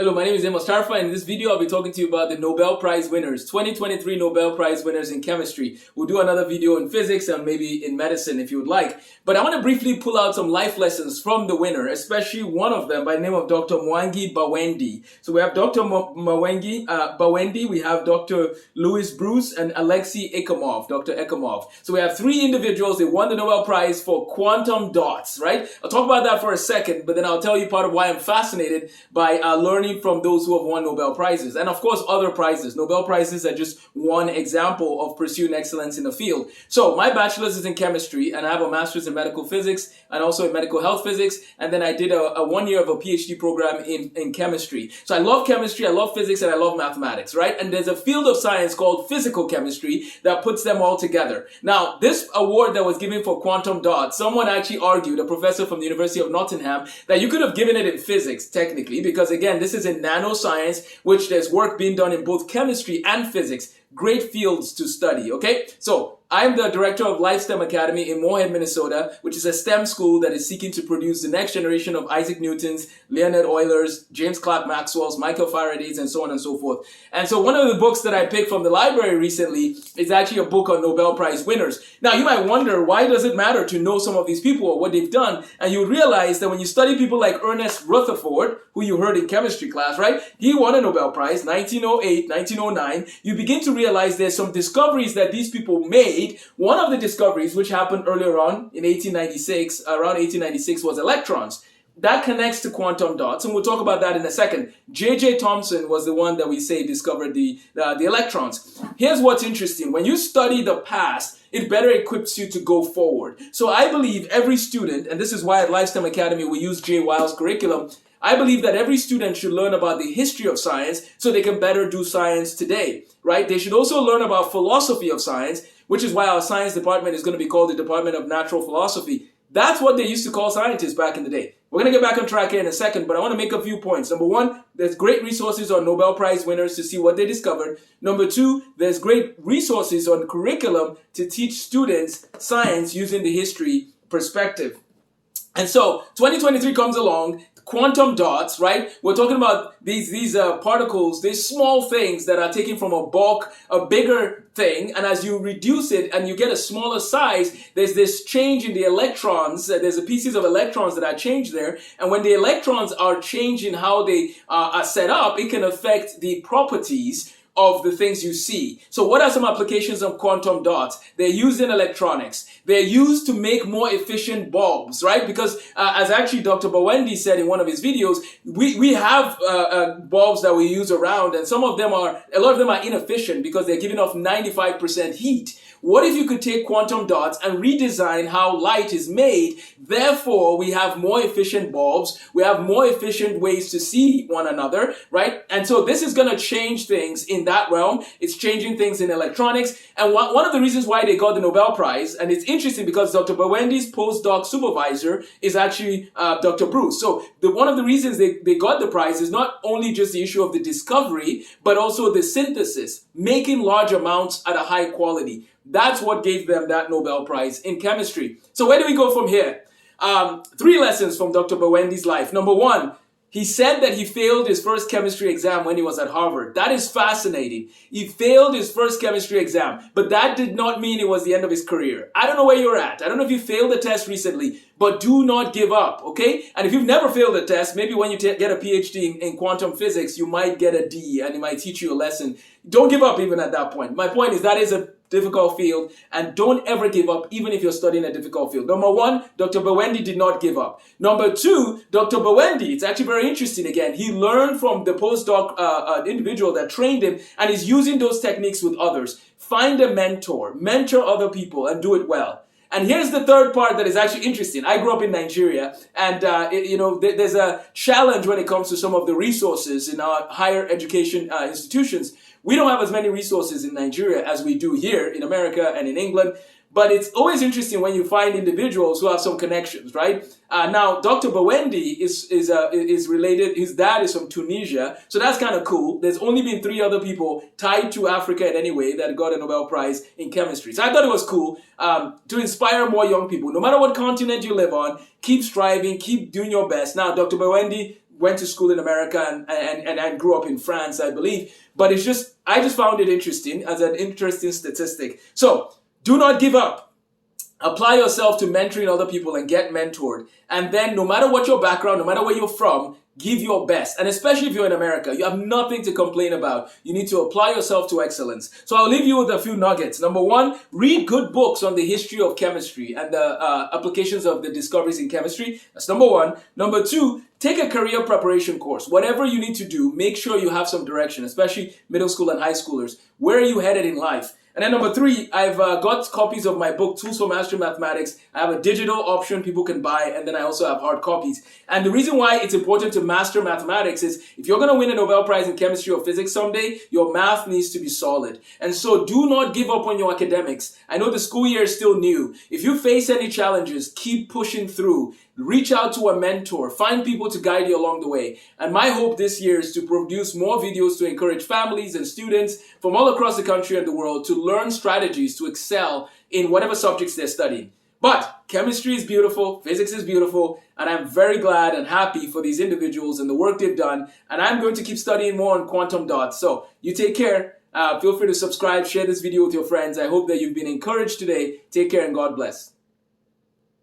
Hello, my name is Amos Tarfa, and in this video I'll be talking to you about the Nobel Prize winners, 2023 Nobel Prize winners in chemistry. We'll do another video in physics and maybe in medicine if you would like. But I want to briefly pull out some life lessons from the winner, especially one of them by the name of Dr. Mwangi Bawendi. So we have Dr. Bawendi, we have Dr. Louis Bruce, and Alexei Ekimov, Dr. Ekimov. So we have three individuals. They won the Nobel Prize for quantum dots, right? I'll talk about that for a second, but then I'll tell you part of why I'm fascinated by learning from those who have won Nobel Prizes. And of course, other prizes. Nobel Prizes are just one example of pursuing excellence in the field. So my bachelor's is in chemistry, and I have a master's in medical physics and also in medical health physics. And then I did a 1 year of a PhD program in chemistry. So I love chemistry, I love physics, and I love mathematics, right? And there's a field of science called physical chemistry that puts them all together. Now, this award that was given for quantum dots, someone actually argued, a professor from the University of Nottingham, that you could have given it in physics, technically, because again, this is in nanoscience, which there's work being done in both chemistry and physics. Great fields to study, okay? So, I'm the director of Life STEM Academy in Moorhead, Minnesota, which is a STEM school that is seeking to produce the next generation of Isaac Newtons, Leonard Euler's, James Clerk Maxwell's, Michael Faraday's, and so on and so forth. And so one of the books that I picked from the library recently is actually a book on Nobel Prize winners. Now, you might wonder, why does it matter to know some of these people or what they've done? And you realize that when you study people like Ernest Rutherford, who you heard in chemistry class, right? He won a Nobel Prize, 1908, 1909. You begin to realize there's some discoveries that these people made. One of the discoveries, which happened earlier on in 1896, around 1896, was electrons. That connects to quantum dots, and we'll talk about that in a second. J.J. Thomson was the one that we say discovered the electrons. Here's what's interesting. When you study the past, it better equips you to go forward. So I believe every student, and this is why at Life STEM Academy we use J. Wiles' curriculum, I believe that every student should learn about the history of science so they can better do science today, right? They should also learn about philosophy of science, which is why our science department is going to be called the Department of Natural Philosophy. That's what they used to call scientists back in the day. We're going to get back on track here in a second, but I want to make a few points. Number one, there's great resources on Nobel Prize winners to see what they discovered. Number two, there's great resources on curriculum to teach students science using the history perspective. And so 2023 comes along. Quantum dots, right? We're talking about these particles, these small things that are taken from a bulk, a bigger thing, and as you reduce it and you get a smaller size, there's this change in the electrons. There's a pieces of electrons that are changed there, and when the electrons are changed in how they are set up, it can affect the properties of the things you see. So what are some applications of quantum dots? They're used in electronics. They're used to make more efficient bulbs, right? Because as actually Dr. Bawendi said in one of his videos, we have bulbs that we use around, and a lot of them are inefficient because they're giving off 95% heat. What if you could take quantum dots and redesign how light is made? Therefore, we have more efficient bulbs. We have more efficient ways to see one another, right? And so this is going to change things in that realm. It's changing things in electronics. And one of the reasons why they got the Nobel Prize, and it's interesting because Dr. Bawendi's postdoc supervisor is actually Dr. Bruce. So one of the reasons they got the prize is not only just the issue of the discovery, but also the synthesis, making large amounts at a high quality. That's what gave them that Nobel Prize in chemistry. So where do we go from here? 3 lessons from Dr. Bawendi's life. Number 1, he said that he failed his first chemistry exam when he was at Harvard. That is fascinating. He failed his first chemistry exam, but that did not mean it was the end of his career. I don't know where you're at. I don't know if you failed the test recently, but do not give up, okay? And if you've never failed a test, maybe when you get a PhD in quantum physics, you might get a D and it might teach you a lesson. Don't give up even at that point. My point is that is a difficult field, and don't ever give up even if you're studying a difficult field. Number 1, Dr. Bawendi did not give up. Number 2, Dr. Bawendi, it's actually very interesting again. He learned from the postdoc individual that trained him, and is using those techniques with others. Find a mentor other people, and do it well. And here's the third part that is actually interesting. I grew up in Nigeria, and there's a challenge when it comes to some of the resources in our higher education institutions. We don't have as many resources in Nigeria as we do here in America and in England. But it's always interesting when you find individuals who have some connections, right? Now, Dr. Bawendi is related. His dad is from Tunisia, so that's kind of cool. There's only been 3 other people tied to Africa in any way that got a Nobel Prize in chemistry. So I thought it was cool to inspire more young people. No matter what continent you live on, keep striving, keep doing your best. Now, Dr. Bawendi went to school in America and grew up in France, I believe. But I just found it interesting as an interesting statistic. So do not give up. Apply yourself to mentoring other people and get mentored. And then no matter what your background, no matter where you're from, give your best. And especially if you're in America, you have nothing to complain about. You need to apply yourself to excellence. So I'll leave you with a few nuggets. Number one, read good books on the history of chemistry and the applications of the discoveries in chemistry. That's number one. Number two, take a career preparation course. Whatever you need to do, make sure you have some direction, especially middle school and high schoolers. Where are you headed in life? And then number three, I've got copies of my book, Tools for Mastering Mathematics. I have a digital option people can buy, and then I also have hard copies. And the reason why it's important to master mathematics is if you're going to win a Nobel Prize in chemistry or physics someday, your math needs to be solid. And so do not give up on your academics. I know the school year is still new. If you face any challenges, keep pushing through. Reach out to a mentor. Find people to guide you along the way. And my hope this year is to produce more videos to encourage families and students from all across the country and the world to learn strategies to excel in whatever subjects they're studying. But chemistry is beautiful, physics is beautiful, and I'm very glad and happy for these individuals and the work they've done. And I'm going to keep studying more on quantum dots. So you take care. Feel free to subscribe, share this video with your friends. I hope that you've been encouraged today. Take care and God bless.